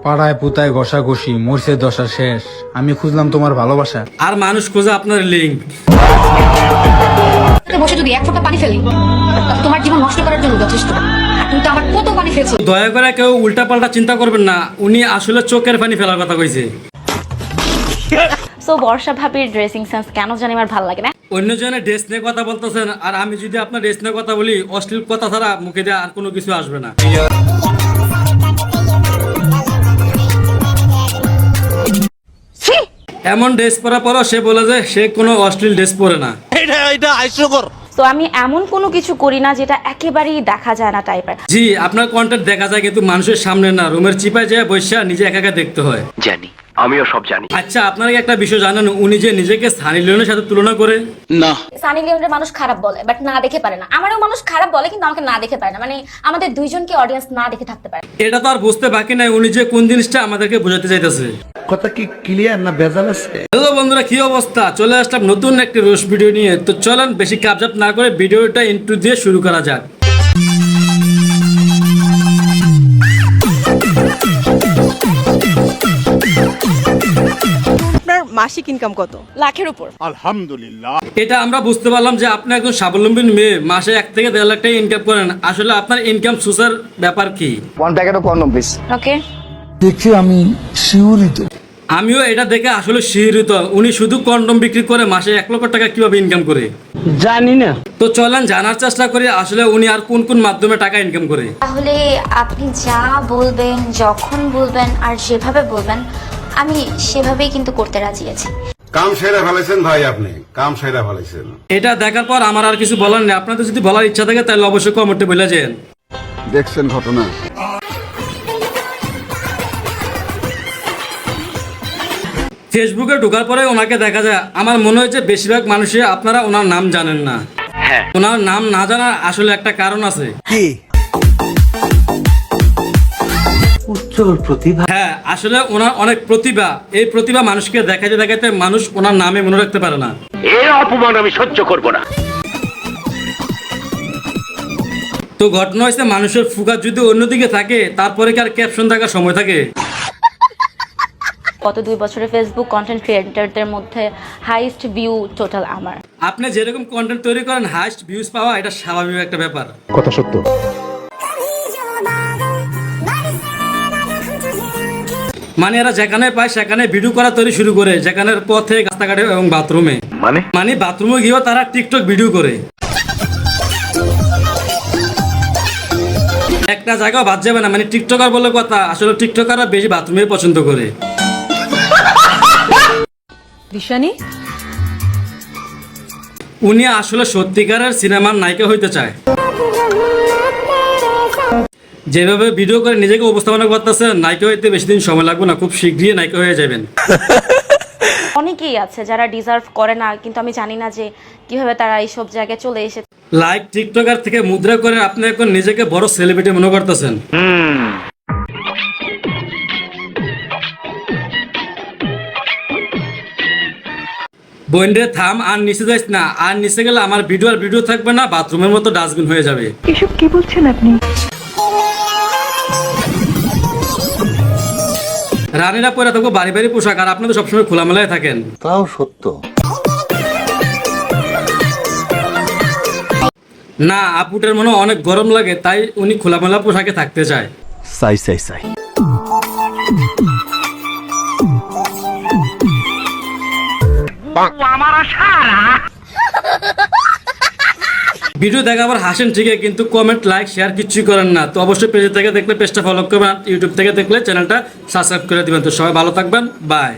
পাড়ায় পুতায় ঘষাঘষি মরছে দশা শেষ, আমি খুঁজলাম তোমার ভালোবাসা। আর মানুষ খোঁজে আপনার লিঙ্ক। বসে যদি এক ফোঁটা পানি ফেলি তাহলে তোমার জীবন নষ্ট করার জন্য যথেষ্ট। আর তুমি তো আমার কত পানি ফেলছো। দয়া করে কেউ উল্টা পাল্টা চিন্তা করবেন না, উনি আসলে চোখের পানি ফেলার কথা কইছে। সো বর্ষা ভাবির ড্রেসিং সেন্স কেন জানি আমার ভালো লাগে না। অন্যজনের ড্রেস নিয়ে কথা বলতেছেন, আর আমি যদি আপনার ড্রেস নিয়ে কথা বলি, অশ্লীল কথা ছাড়া মুখে দিয়ে আর কোনো কিছু আসবে না। এমন ড্রেস পরা পরও সে বলে যে সে কোনো অশ্লীল ড্রেস পরে না। তো আমি এমন কোনো কিছু করি না যেটা একেবারেই দেখা যায় না টাইপের। জি, আপনার কন্টেন্ট দেখা যায় কিন্তু মানুষের সামনে না, রুমের চিপায় যায় বসে নিজে একা একা দেখতে হয়। জানি, আমিও সব জানি। আচ্ছা, আপনারা কি একটা বিষয় জানেন, উনি যে নিজেকে সানি লিওনের সাথে তুলনা করে? না, সানি লিওনের মানুষ খারাপ বলে বাট না দেখে পারে না। আমারও মানুষ খারাপ বলে কিন্তু আমাকে না দেখে পারে না। মানে আমাদের দুইজনকে অডিয়েন্স না দেখে থাকতে পারে। এটা তো আর বুঝতে বাকি নাই উনি যে কোন জিনিসটা আমাদেরকে বোঝাতে চাইতেছে। কথা কি ক্লিয়ার না ভেজাল আছে? হ্যালো বন্ধুরা, কি অবস্থা? চলে আসলাম নতুন একটি রোস্ট ভিডিও নিয়ে। তো চলেন বেশি কাপজাপ না করে ভিডিওটা ইন্ট্রো দিয়ে শুরু করা যাক। আপনার মাসিক ইনকাম কত? লাখের উপর। এটা আমরা বুঝতে পারলাম যে আপনি একজন স্বাবলম্বী মেয়ে, মাসে 1 থেকে 1.5 লাখ টাকা ইনকাম করেন। আসলে আপনার ইনকাম সোর্সের ব্যাপার কি? ওকে, দেখে আমি শিউরিত। আমিও এটা দেখে আসলে শিহরিত। উনি শুধু কন্ডম বিক্রি করে মাসে 1 লক্ষ টাকা কিভাবে ইনকাম করে জানি না। তো চলেন জানার চেষ্টা করি আসলে উনি আর কোন কোন মাধ্যমে টাকা ইনকাম করে। তাহলে আপনি যা বলবেন, যখন বলবেন আর যেভাবে বলবেন আমি সেভাবেই কিন্তু করতে রাজি আছি। কাম সেরা ফেলেছেন ভাই, আপনি কাম সেরা ফেলেছেন। এটা দেখার পর আমার আর কিছু বলার নেই। আপনাদের যদি বলার ইচ্ছা থাকে তাহলে অবশ্যই কমেন্টে বলে যান। দেখছেন ঘটনা। ফেসবুকে ঢোকার পরে ওনাকে দেখা যায়, আমার মনে হয়েছে বেশিরভাগ মানুষই আপনারা ওনার নাম জানেন না। হ্যাঁ, ওনার নাম না জানার আসলে একটা কারণ আছে। কি উজ্জ্বল প্রতিভা? হ্যাঁ, আসলে ওনার অনেক প্রতিভা। এই প্রতিভা মানুষকে দেখাতে দেখাতে মানুষ ওনার নামে মনে রাখতে পারে না। এর অপমান আমি সহ্য করব না। তো ঘটনা হয়েছে, মানুষের ফোকাস যদি অন্যদিকে থাকে তারপরে কি আর ক্যাপশন থাকার সময় থাকে? গত 2 বছরে ফেসবুক কন্টেন্ট ক্রিয়েটরদের মধ্যে হাইয়েস্ট ভিউ টোটাল আমার। আপনি যেরকম কন্টেন্ট তৈরি করেন, হাইস্ট ভিউজ পাওয়া এটা স্বাভাবিক একটা ব্যাপার। কথা সত্য। মানে এরা যেখানে পায় সেখানে ভিডিও করা তৈরি শুরু করে, যেখানে পথে, রাস্তাঘাটে এবং বাথরুমে। মানে বাথরুমে গিয়েও তারা টিকটক ভিডিও করে। একটা জায়গাও বাদ যাবে না, মানে টিকটকার বলে কথা। আসলে টিকটকাররা বেশি বাথরুমে পছন্দ করে। দিশানি, উনি আসলে সত্যিকারের সিনেমার নায়িকা হইতে চায়। যেভাবে ভিডিও করে নিজেকে উপস্থাপনা করতেছে, নায়িকা হইতে বেশি দিন সময় লাগবে না, খুব শীঘ্রই নায়িকা হয়ে যাবেন। অনেকেই আছে যারা ডিজার্ভ করে না, কিন্তু আমি জানি না যে কিভাবে তারা এইসব জায়গায় চলে এসেছে। লাইক টিকটকার থেকে মুদ্রা করে আপনি এখন নিজেকে বড় সেলিব্রিটি মনে করতেছেন। বইন্ডে থাম, আর নিচে যাইস না। আর নিচে গেলে আমার ভিডিও থাকবে না, বাথরুমের মতো ডাস্টবিন হয়ে যাবে। এসব কি বলছেন আপনি? রানীরা পরে থাকবো বাড়ি বাড়ি পোশাক, আর আপনি তো সবসময় খোলামেলায় থাকেন। তাও সত্য। না, আপুটের মনে হয় অনেক গরম লাগে, তাই উনি খোলামেলা পোশাকে থাকতে চায়। সাই ভিডিও দেখা আবার হাসেন ঠিকই, কিন্তু কমেন্ট, লাইক, শেয়ার কিছুই করেন না। তো অবশ্যই পেজ থেকে দেখলে পেজটা ফলো করবেন, ইউটিউব থেকে দেখলে চ্যানেলটা সাবস্ক্রাইব করে দিবেন। তো সবাই ভালো থাকবেন, বাই।